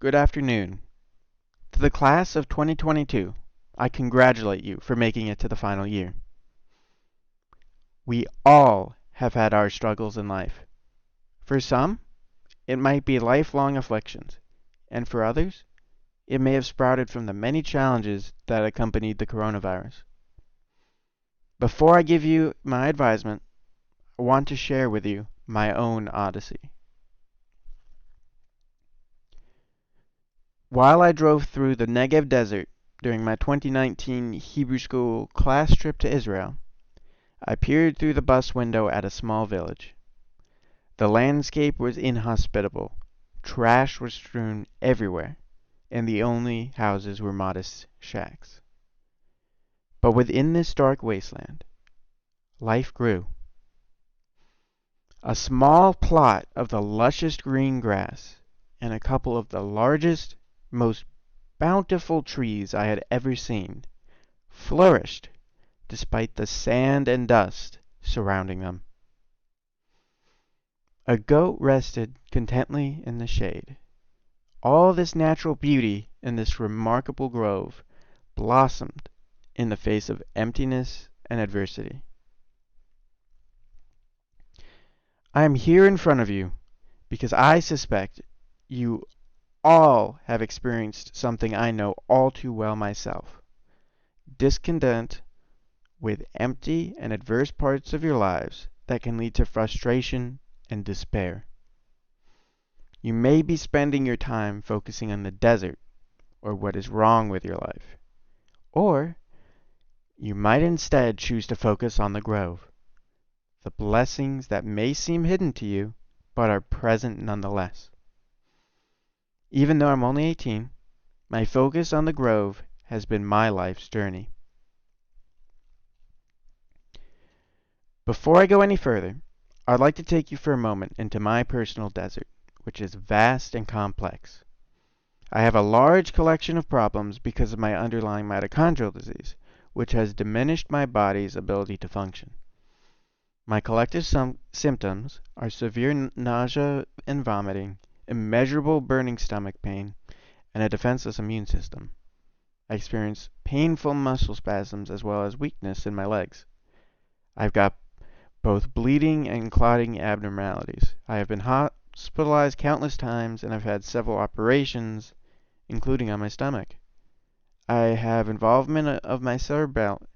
good afternoon. To the class of 2022, I congratulate you for making it to the final year. We all have had our struggles in life. For some, it might be lifelong afflictions, and for others, it may have sprouted from the many challenges that accompanied the coronavirus. Before I give you my advisement, I want to share with you my own odyssey. While I drove through the Negev Desert during my 2019 Hebrew School class trip to Israel, I peered through the bus window at a small village. The landscape was inhospitable. Trash was strewn everywhere, and the only houses were modest shacks. But within this dark wasteland, life grew. A small plot of the lushest green grass and a couple of the largest, most bountiful trees I had ever seen flourished despite the sand and dust surrounding them. A goat rested contentedly in the shade. All this natural beauty in this remarkable grove blossomed in the face of emptiness and adversity. I am here in front of you because I suspect you all have experienced something I know all too well myself. Discontent with empty and adverse parts of your lives that can lead to frustration and despair. You may be spending your time focusing on the desert or what is wrong with your life. Or you might instead choose to focus on the grove, the blessings that may seem hidden to you but are present nonetheless. Even though I'm only 18, my focus on the grove has been my life's journey. Before I go any further, I'd like to take you for a moment into my personal desert, which is vast and complex. I have a large collection of problems because of my underlying mitochondrial disease, which has diminished my body's ability to function. My collective symptoms are severe nausea and vomiting, immeasurable burning stomach pain, and a defenseless immune system. I experience painful muscle spasms as well as weakness in my legs. I've got both bleeding and clotting abnormalities. I have been hospitalized countless times and I've had several operations, including on my stomach. I have involvement of my cerebellum,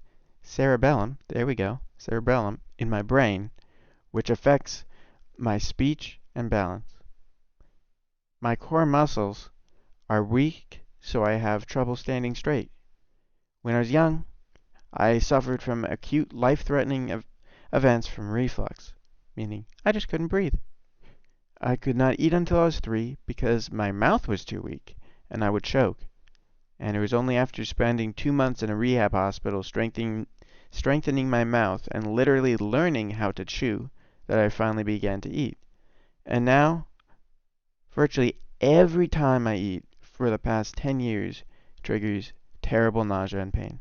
cerebellum in my brain, which affects my speech and balance. My core muscles are weak, so I have trouble standing straight. When I was young, I suffered from acute life-threatening events from reflux, meaning I just couldn't breathe. I could not eat until I was 3 because my mouth was too weak and I would choke. And it was only after spending 2 months in a rehab hospital strengthening my mouth and literally learning how to chew that I finally began to eat. And now, virtually every time I eat for the past 10 years triggers terrible nausea and pain.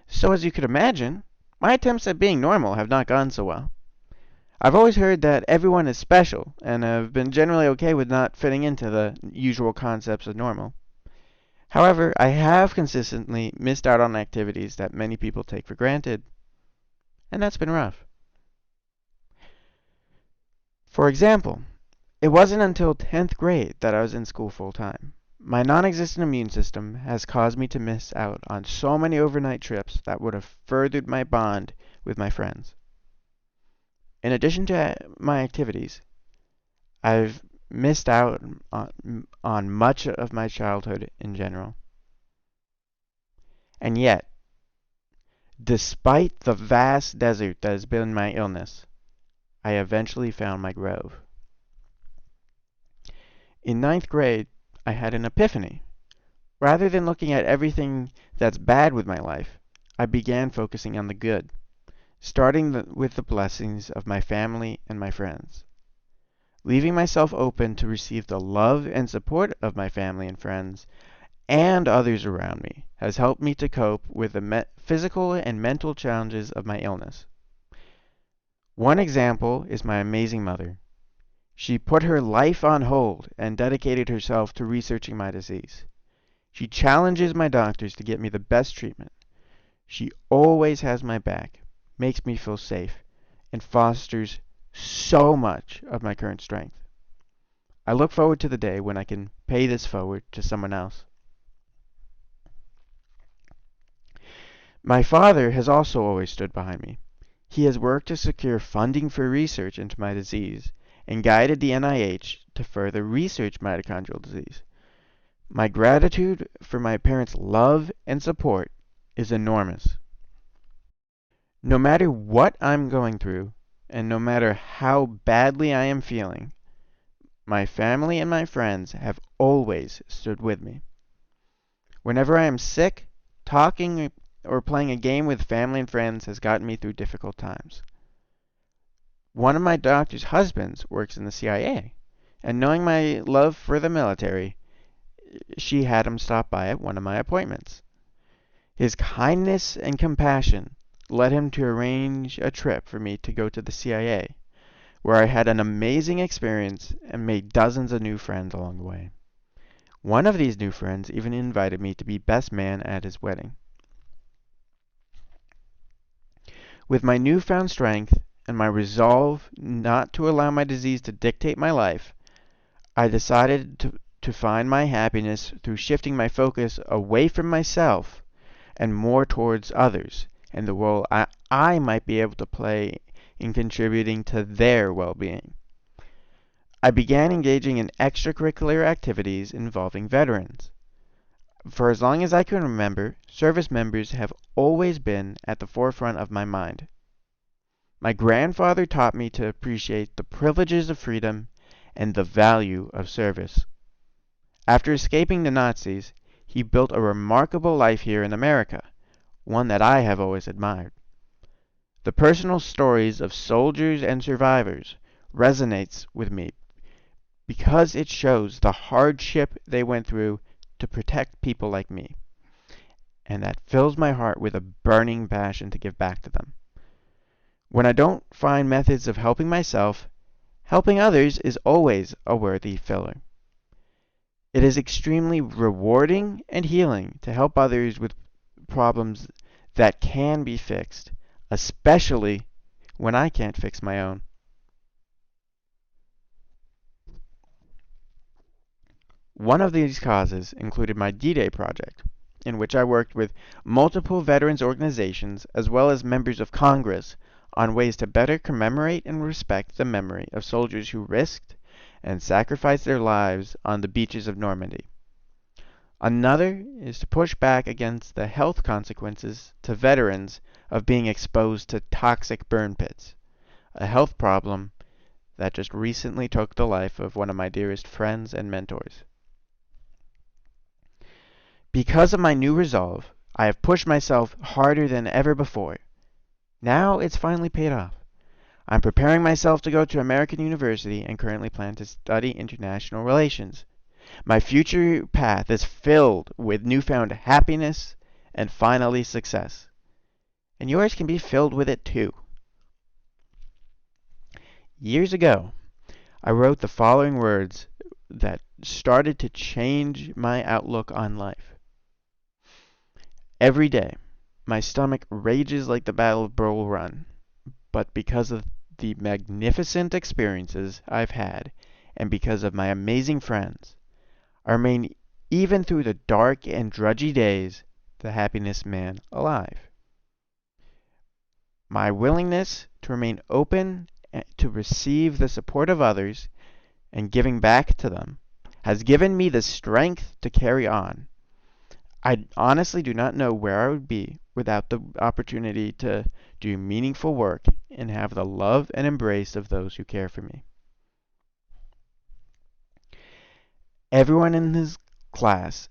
So as you could imagine, my attempts at being normal have not gone so well. I've always heard that everyone is special, and have been generally okay with not fitting into the usual concepts of normal. However, I have consistently missed out on activities that many people take for granted, and that's been rough. For example, it wasn't until 10th grade that I was in school full-time. My non-existent immune system has caused me to miss out on so many overnight trips that would have furthered my bond with my friends. In addition to my activities, I've missed out on much of my childhood in general. And yet, despite the vast desert that has been my illness, I eventually found my grove. In 9th grade, I had an epiphany. Rather than looking at everything that's bad with my life, I began focusing on the good, starting with the blessings of my family and my friends. Leaving myself open to receive the love and support of my family and friends and others around me has helped me to cope with the physical and mental challenges of my illness. One example is my amazing mother. She put her life on hold and dedicated herself to researching my disease. She challenges my doctors to get me the best treatment. She always has my back, makes me feel safe, and fosters so much of my current strength. I look forward to the day when I can pay this forward to someone else. My father has also always stood behind me. He has worked to secure funding for research into my disease and guided the NIH to further research mitochondrial disease. My gratitude for my parents' love and support is enormous. No matter what I'm going through, and no matter how badly I am feeling, my family and my friends have always stood with me. Whenever I am sick, talking or playing a game with family and friends has gotten me through difficult times. One of my doctor's husbands works in the CIA, and knowing my love for the military, she had him stop by at one of my appointments. His kindness and compassion led him to arrange a trip for me to go to the CIA, where I had an amazing experience and made dozens of new friends along the way. One of these new friends even invited me to be best man at his wedding. With my newfound strength and my resolve not to allow my disease to dictate my life, I decided to find my happiness through shifting my focus away from myself and more towards others and the role I might be able to play in contributing to their well-being. I began engaging in extracurricular activities involving veterans. For as long as I can remember, service members have always been at the forefront of my mind. My grandfather taught me to appreciate the privileges of freedom and the value of service. After escaping the Nazis, he built a remarkable life here in America, one that I have always admired. The personal stories of soldiers and survivors resonates with me because it shows the hardship they went through to protect people like me, and that fills my heart with a burning passion to give back to them. When I don't find methods of helping myself, helping others is always a worthy filler. It is extremely rewarding and healing to help others with problems that can be fixed, especially when I can't fix my own. One of these causes included my D-Day project, in which I worked with multiple veterans organizations as well as members of Congress on ways to better commemorate and respect the memory of soldiers who risked and sacrificed their lives on the beaches of Normandy. Another is to push back against the health consequences to veterans of being exposed to toxic burn pits, a health problem that just recently took the life of one of my dearest friends and mentors. Because of my new resolve, I have pushed myself harder than ever before. Now it's finally paid off. I'm preparing myself to go to American University and currently plan to study international relations. My future path is filled with newfound happiness and finally success. And yours can be filled with it too. Years ago, I wrote the following words that started to change my outlook on life. Every day, my stomach rages like the Battle of Bull Run, but because of the magnificent experiences I've had, and because of my amazing friends, I remain even through the dark and drudgy days the happiest man alive. My willingness to remain open to receive the support of others and giving back to them has given me the strength to carry on. I honestly do not know where I would be without the opportunity to do meaningful work and have the love and embrace of those who care for me. Everyone in this class,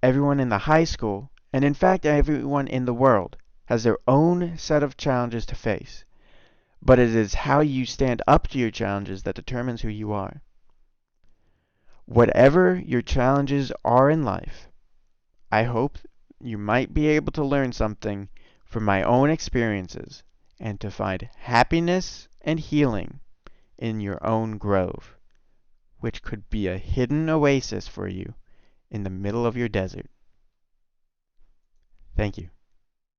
everyone in the high school, and in fact everyone in the world has their own set of challenges to face. But it is how you stand up to your challenges that determines who you are. Whatever your challenges are in life, I hope you might be able to learn something from my own experiences and to find happiness and healing in your own grove, which could be a hidden oasis for you in the middle of your desert. Thank you.